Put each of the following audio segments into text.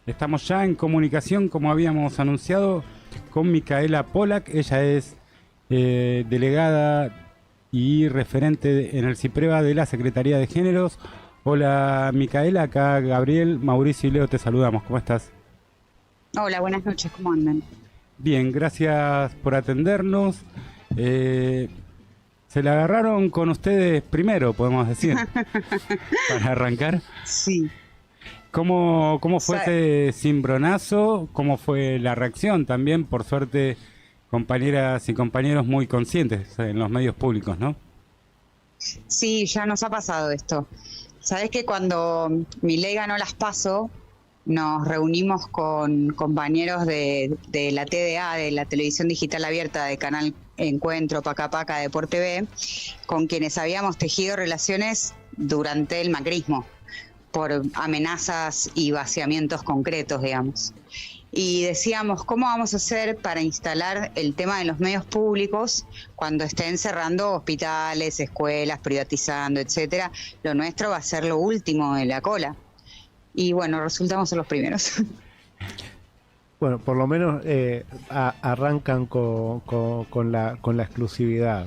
Estamos ya en comunicación, como habíamos anunciado, con Micaela Polak. Ella es delegada y referente en el CIPREVA de la Secretaría de Géneros. Hola Micaela, acá Gabriel, Mauricio y Leo te saludamos. ¿Cómo estás? Hola, buenas noches, ¿cómo andan? Bien, gracias por atendernos. Se la agarraron con ustedes primero, podemos decir, para arrancar. Sí. ¿Cómo fue ese cimbronazo? ¿Cómo fue la reacción también? Por suerte, compañeras y compañeros muy conscientes en los medios públicos, ¿no? Sí, ya nos ha pasado esto. Sabés que cuando Milei ganó las PASO, nos reunimos con compañeros de la TDA, de la Televisión Digital Abierta, de Canal Encuentro, Paca Paca, de Por TV, con quienes habíamos tejido relaciones durante el macrismo, por amenazas y vaciamientos concretos, digamos. Y decíamos, ¿cómo vamos a hacer para instalar el tema de los medios públicos cuando estén cerrando hospitales, escuelas, privatizando, etcétera? Lo nuestro va a ser lo último en la cola. Y bueno, resultamos ser los primeros. Bueno, por lo menos arrancan con la exclusividad.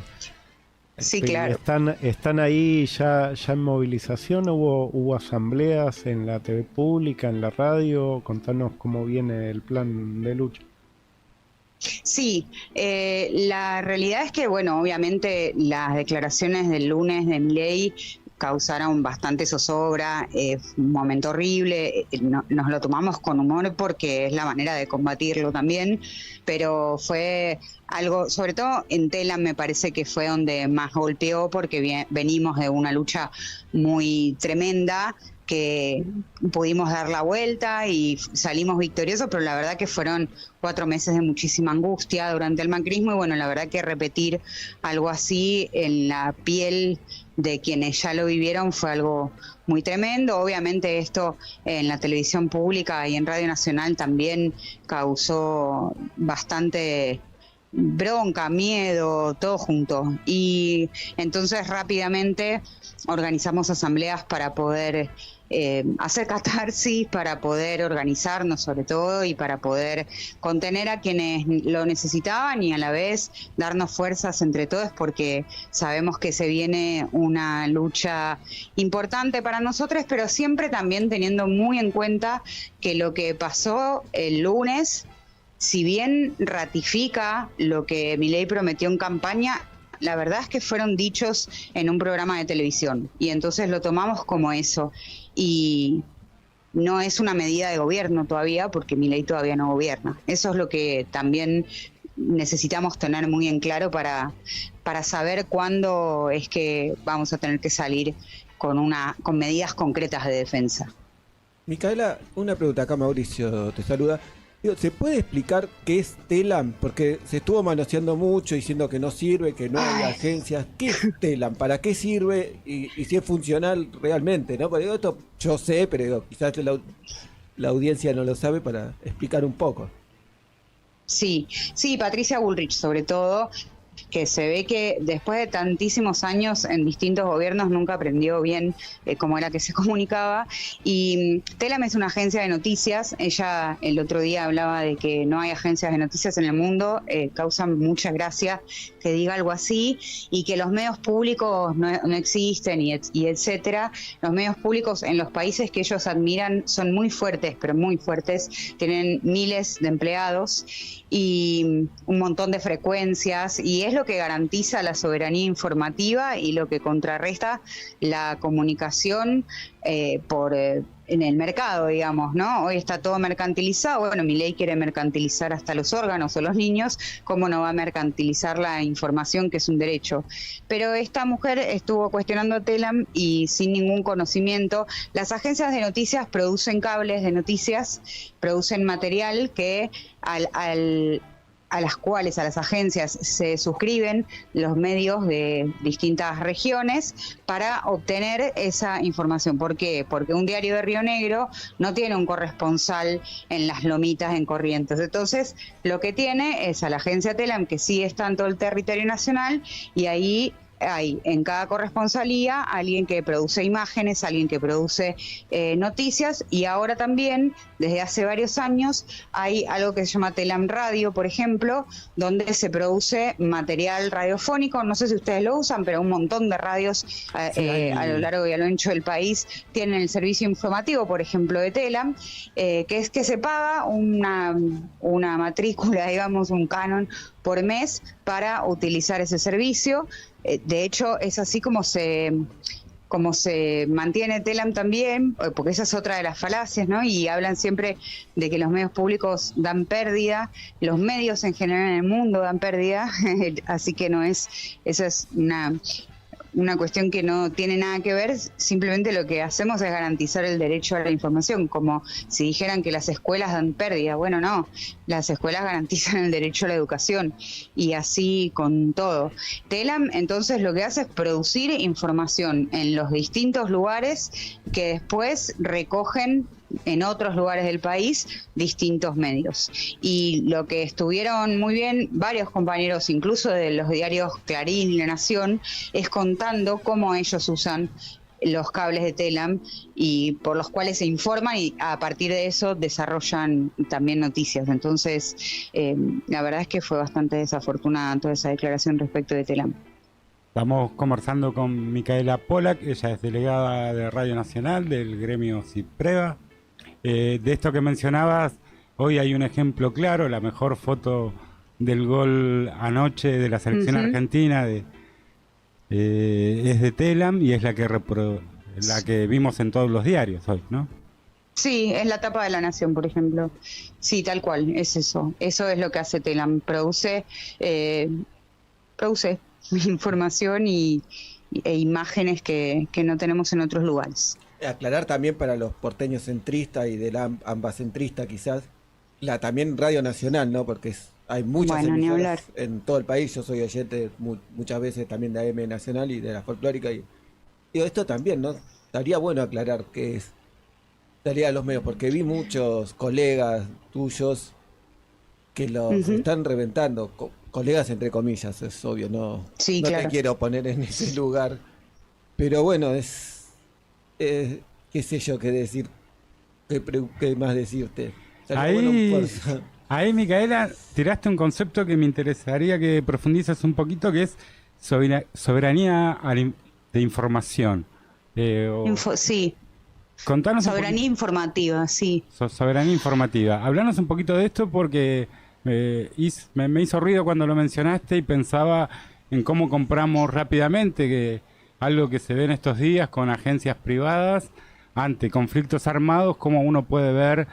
Sí, claro. ¿Están ahí ya en movilización? ¿Hubo asambleas en la TV pública, en la radio? Contanos cómo viene el plan de lucha. Sí, la realidad es que, bueno, obviamente las declaraciones del lunes de Milei causaron bastante zozobra, un momento horrible, nos lo tomamos con humor porque es la manera de combatirlo también, pero fue algo, sobre todo en Telam me parece que fue donde más golpeó porque venimos de una lucha muy tremenda, que pudimos dar la vuelta y salimos victoriosos, pero la verdad que fueron 4 meses de muchísima angustia durante el macrismo y bueno, la verdad que repetir algo así en la piel de quienes ya lo vivieron fue algo muy tremendo. Obviamente esto en la televisión pública y en Radio Nacional también causó bastante bronca, miedo, todo junto. Y entonces rápidamente organizamos asambleas para poder hacer catarsis, para poder organizarnos sobre todo y para poder contener a quienes lo necesitaban y a la vez darnos fuerzas entre todos porque sabemos que se viene una lucha importante para nosotros, pero siempre también teniendo muy en cuenta que lo que pasó el lunes, si bien ratifica lo que Milei prometió en campaña, la verdad es que fueron dichos en un programa de televisión y entonces lo tomamos como eso y no es una medida de gobierno todavía porque Milei todavía no gobierna. Eso es lo que también necesitamos tener muy en claro para saber cuándo es que vamos a tener que salir con medidas concretas de defensa. Micaela, una pregunta acá, Mauricio te saluda. ¿Se puede explicar qué es Telam? Porque se estuvo manoseando mucho diciendo que no sirve, que no hay agencias. ¿Qué es Telam? ¿Para qué sirve? Y si es funcional realmente, ¿no? Porque esto yo sé, pero quizás la audiencia no lo sabe para explicar un poco. Sí, Patricia Bullrich sobre todo, que se ve que después de tantísimos años en distintos gobiernos nunca aprendió bien cómo era que se comunicaba. Y Telam es una agencia de noticias. Ella el otro día hablaba de que no hay agencias de noticias en el mundo. Causa mucha gracia que diga algo así y que los medios públicos no existen y etcétera. Los medios públicos en los países que ellos admiran son muy fuertes, pero muy fuertes. Tienen miles de empleados y un montón de frecuencias y es lo que garantiza la soberanía informativa y lo que contrarresta la comunicación en el mercado, digamos, ¿no? Hoy está todo mercantilizado. Bueno, Milei quiere mercantilizar hasta los órganos o los niños. ¿Cómo no va a mercantilizar la información, que es un derecho? Pero esta mujer estuvo cuestionando Telam y sin ningún conocimiento. Las agencias de noticias producen cables de noticias, producen material que a las agencias se suscriben los medios de distintas regiones para obtener esa información. ¿Por qué? Porque un diario de Río Negro no tiene un corresponsal en Las Lomitas, en Corrientes. Entonces, lo que tiene es a la agencia Telam, que sí está en todo el territorio nacional, y ahí hay en cada corresponsalía alguien que produce imágenes, alguien que produce noticias, y ahora también, desde hace varios años, hay algo que se llama Telam Radio, por ejemplo, donde se produce material radiofónico. No sé si ustedes lo usan, pero un montón de radios a lo largo y a lo ancho del país tienen el servicio informativo, por ejemplo, de Telam, que es que se paga una matrícula, digamos, un canon por mes para utilizar ese servicio. De hecho, es así como se mantiene Telam también, porque esa es otra de las falacias, ¿no? Y hablan siempre de que los medios públicos dan pérdida, los medios en general en el mundo dan pérdida, así que esa es una cuestión que no tiene nada que ver. Simplemente lo que hacemos es garantizar el derecho a la información, como si dijeran que las escuelas dan pérdida. Bueno, no, las escuelas garantizan el derecho a la educación, y así con todo. Telam entonces lo que hace es producir información en los distintos lugares que después recogen en otros lugares del país distintos medios. Y lo que estuvieron muy bien varios compañeros, incluso de los diarios Clarín y La Nación, es contando cómo ellos usan los cables de Telam y por los cuales se informan, y a partir de eso desarrollan también noticias. Entonces, la verdad es que fue bastante desafortunada toda esa declaración respecto de Telam. Estamos conversando con Micaela Pollack, ella es delegada de Radio Nacional del gremio CIPREVA. De esto que mencionabas, hoy hay un ejemplo claro, la mejor foto del gol anoche de la selección argentina es de Telam, y es la que vimos en todos los diarios hoy, ¿no? Sí, es la tapa de La Nación, por ejemplo. Sí, tal cual, es eso. Eso es lo que hace Telam, produce información e imágenes que no tenemos en otros lugares. Aclarar también para los porteños centristas y de la ambacentrista quizás, también Radio Nacional, ¿no? Porque hay muchas emisoras en todo el país. Yo soy oyente muchas veces también de AM Nacional y de la folclórica, y digo, esto también, ¿no? Estaría bueno aclarar que es salida de los medios, porque vi muchos colegas tuyos que los están reventando, colegas entre comillas, es obvio, no, sí, no claro. Te quiero poner en ese lugar, pero bueno, qué sé yo qué decir, qué más decirte. Ahí, Micaela, tiraste un concepto que me interesaría que profundices un poquito, que es soberanía de información. Sí. Contanos soberanía informativa, sí. Soberanía informativa. Hablanos un poquito de esto, porque me hizo ruido cuando lo mencionaste, y pensaba en cómo compramos rápidamente, que algo que se ve en estos días con agencias privadas ante conflictos armados, cómo uno puede ver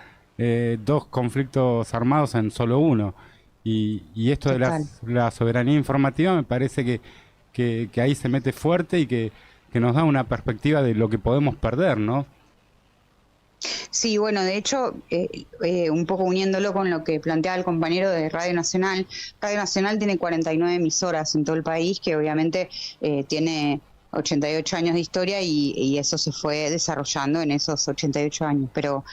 dos conflictos armados en solo uno. Y esto Total. de la soberanía informativa me parece que ahí se mete fuerte, y que nos da una perspectiva de lo que podemos perder, ¿no? Sí, bueno, de hecho, un poco uniéndolo con lo que planteaba el compañero de Radio Nacional tiene 49 emisoras en todo el país, que obviamente tiene 88 años de historia, y eso se fue desarrollando en esos 88 años, pero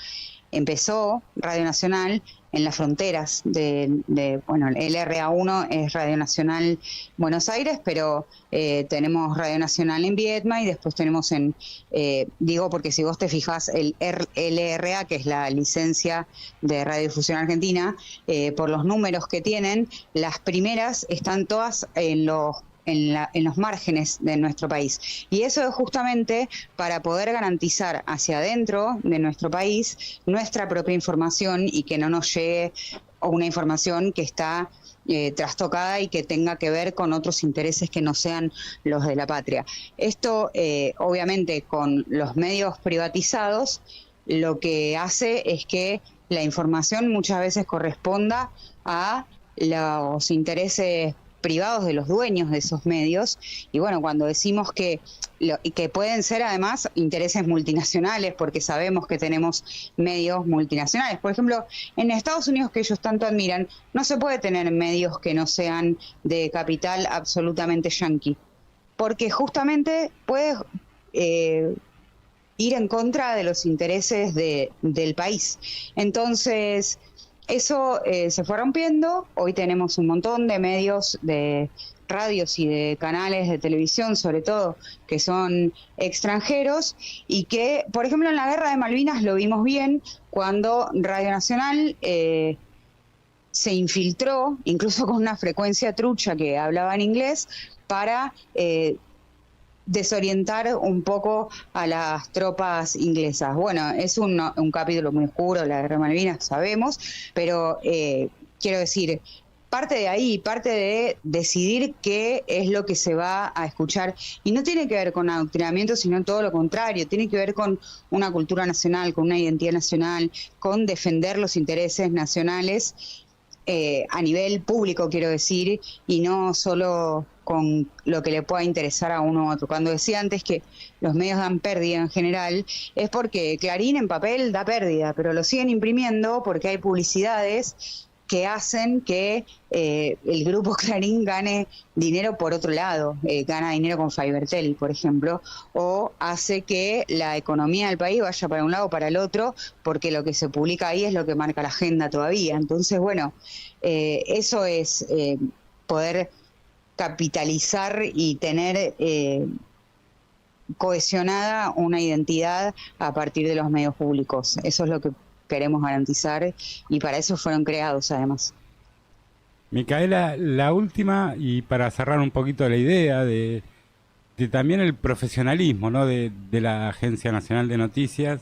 empezó Radio Nacional en las fronteras el LRA1 es Radio Nacional Buenos Aires, pero tenemos Radio Nacional en Viedma, y después tenemos digo porque si vos te fijás, el LRA, que es la licencia de Radiodifusión Argentina, por los números que tienen, las primeras están todas en los márgenes de nuestro país. Y eso es justamente para poder garantizar hacia adentro de nuestro país nuestra propia información, y que no nos llegue una información que está trastocada y que tenga que ver con otros intereses que no sean los de la patria. Esto, obviamente, con los medios privatizados, lo que hace es que la información muchas veces corresponda a los intereses privados de los dueños de esos medios. Y bueno, cuando decimos que pueden ser además intereses multinacionales, porque sabemos que tenemos medios multinacionales. Por ejemplo, en Estados Unidos, que ellos tanto admiran, no se puede tener medios que no sean de capital absolutamente yanqui, porque justamente puede ir en contra de los intereses del país. Entonces, eso se fue rompiendo. Hoy tenemos un montón de medios de radios y de canales de televisión, sobre todo, que son extranjeros, y que, por ejemplo, en la Guerra de Malvinas lo vimos bien cuando Radio Nacional se infiltró, incluso con una frecuencia trucha que hablaba en inglés, para desorientar un poco a las tropas inglesas. Bueno, es un capítulo muy oscuro, la Guerra de Malvinas, sabemos, pero quiero decir, parte de ahí, parte de decidir qué es lo que se va a escuchar. Y no tiene que ver con adoctrinamiento, sino todo lo contrario. Tiene que ver con una cultura nacional, con una identidad nacional, con defender los intereses nacionales a nivel público, quiero decir, y no solo con lo que le pueda interesar a uno u otro. Cuando decía antes que los medios dan pérdida en general, es porque Clarín en papel da pérdida, pero lo siguen imprimiendo porque hay publicidades que hacen que el grupo Clarín gane dinero por otro lado, gana dinero con Fibertel, por ejemplo, o hace que la economía del país vaya para un lado o para el otro, porque lo que se publica ahí es lo que marca la agenda todavía. Entonces, bueno, eso es poder capitalizar y tener cohesionada una identidad a partir de los medios públicos. Eso es lo que queremos garantizar y para eso fueron creados además. Micaela, la última, y para cerrar un poquito la idea de también el profesionalismo, ¿no?, de la Agencia Nacional de Noticias,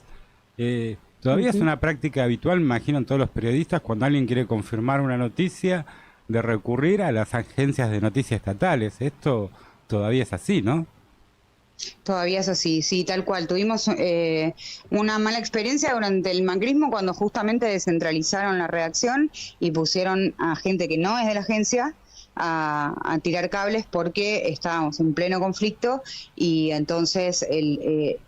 todavía es una práctica habitual, me imagino, en todos los periodistas, cuando alguien quiere confirmar una noticia, de recurrir a las agencias de noticias estatales. Esto todavía es así, ¿no? Todavía es así, sí, tal cual. Tuvimos una mala experiencia durante el macrismo cuando justamente descentralizaron la redacción y pusieron a gente que no es de la agencia a tirar cables porque estábamos en pleno conflicto y entonces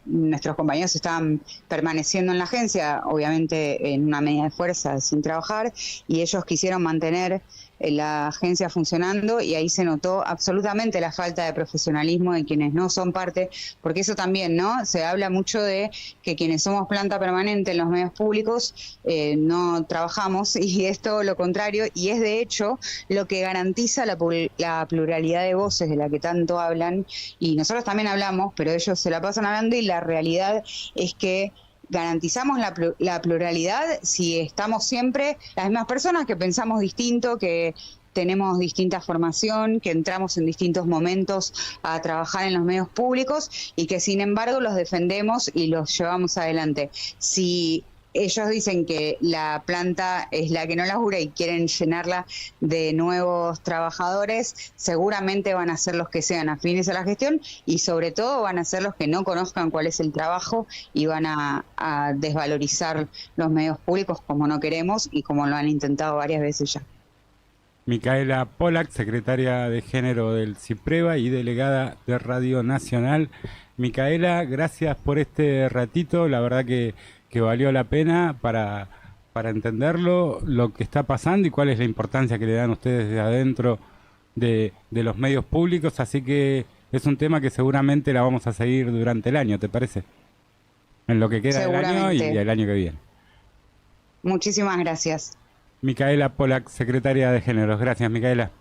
nuestros compañeros estaban permaneciendo en la agencia, obviamente en una medida de fuerza, sin trabajar, y ellos quisieron mantener la agencia funcionando y ahí se notó absolutamente la falta de profesionalismo de quienes no son parte, porque eso también, ¿no? Se habla mucho de que quienes somos planta permanente en los medios públicos no trabajamos y es todo lo contrario y es de hecho lo que garantiza la pluralidad de voces de la que tanto hablan y nosotros también hablamos, pero ellos se la pasan hablando y la realidad es que garantizamos la pluralidad si estamos siempre las mismas personas que pensamos distinto, que tenemos distinta formación, que entramos en distintos momentos a trabajar en los medios públicos y que sin embargo los defendemos y los llevamos adelante. Si ellos dicen que la planta es la que no labura y quieren llenarla de nuevos trabajadores, seguramente van a ser los que sean afines a la gestión y sobre todo van a ser los que no conozcan cuál es el trabajo y van a desvalorizar los medios públicos como no queremos y como lo han intentado varias veces ya. Micaela Pollack, secretaria de Género del CIPREVA y delegada de Radio Nacional. Micaela, gracias por este ratito, la verdad que valió la pena para entenderlo, lo que está pasando y cuál es la importancia que le dan ustedes de adentro de los medios públicos, así que es un tema que seguramente la vamos a seguir durante el año, ¿te parece? En lo que queda del año y el año que viene. Muchísimas gracias. Micaela Pollack, secretaria de Géneros. Gracias, Micaela.